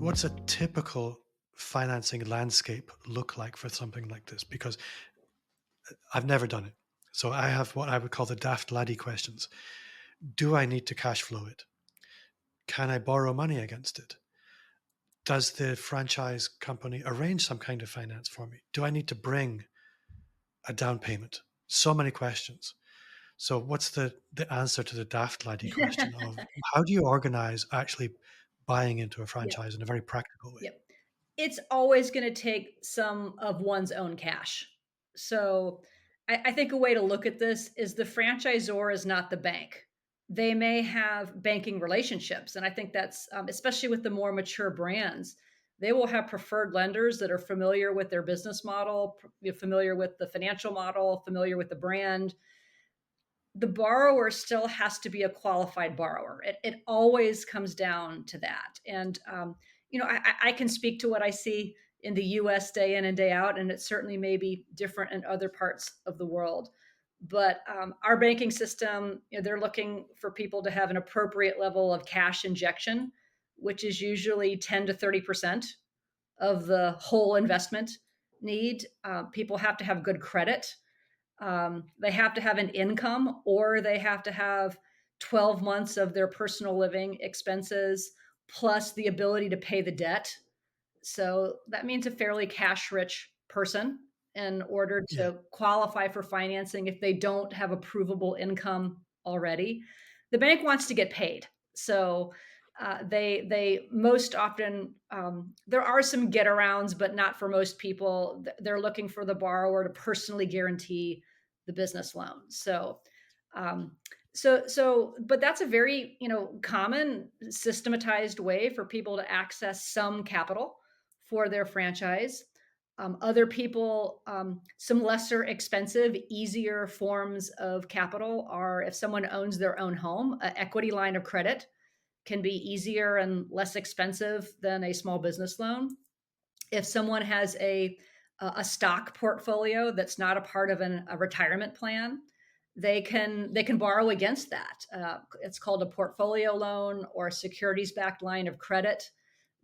what's a typical financing landscape look like for something like this? Because I've never done it. So I have what I would call the daft laddie questions. Do I need to cash flow it? Can I borrow money against it? Does the franchise company arrange some kind of finance for me? Do I need to bring a down payment? So many questions. So what's the answer to the daft laddie question of how do you organize actually buying into a Yep, franchise in a very practical way? yep. It's always gonna take some of one's own cash. So, I think a way to look at this is the franchisor is not the bank. They may have banking relationships, and I think that's, especially with the more mature brands, they will have preferred lenders that are familiar with their business model, familiar with the financial model, familiar with the brand. The borrower still has to be a qualified borrower. It always comes down to that. And, I can speak to what I see in the US day in and day out, and it certainly may be different in other parts of the world. But our banking system, they're looking for people to have an appropriate level of cash injection, which is usually 10 to 30% of the whole investment need. People have to have good credit. They have to have an income, or they have to have 12 months of their personal living expenses plus the ability to pay the debt. So that means a fairly cash rich person in order Yeah. to qualify for financing if they don't have a provable income already. The bank wants to get paid. So they most often, there are some get arounds, but not for most people. They're looking for the borrower to personally guarantee the business loan. Um, but that's a very, common systematized way for people to access some capital for their franchise. Other people, some lesser expensive, easier forms of capital are if someone owns their own home, an equity line of credit can be easier and less expensive than a small business loan. If someone has a stock portfolio that's not a part of a retirement plan, they can borrow against that. It's called a portfolio loan or a securities backed line of credit.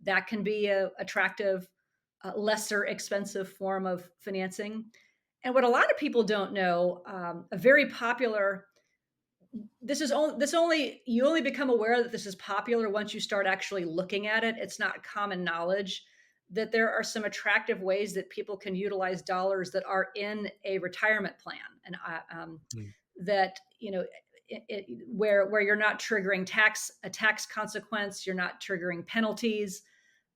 That can be a attractive, lesser expensive form of financing. And what a lot of people don't know, a very popular, this only you only become aware that this is popular once you start actually looking at it. It's not common knowledge that there are some attractive ways that people can utilize dollars that are in a retirement plan, and Mm. that where you're not triggering a tax consequence, you're not triggering penalties,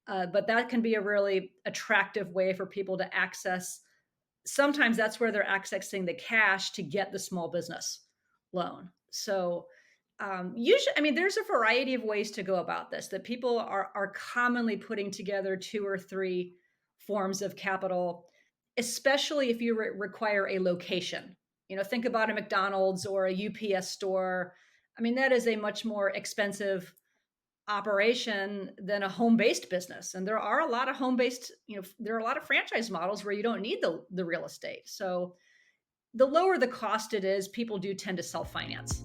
but that can be a really attractive way for people to access. Sometimes that's where they're accessing the cash to get the small business loan. So usually, I mean, there's a variety of ways to go about this. That people are commonly putting together two or three forms of capital, especially if you require a location. Think about a McDonald's or a UPS store. I mean, that is a much more expensive operation than a home-based business. And there are a lot of home-based, there are a lot of franchise models where you don't need the real estate. So the lower the cost it is, people do tend to self-finance.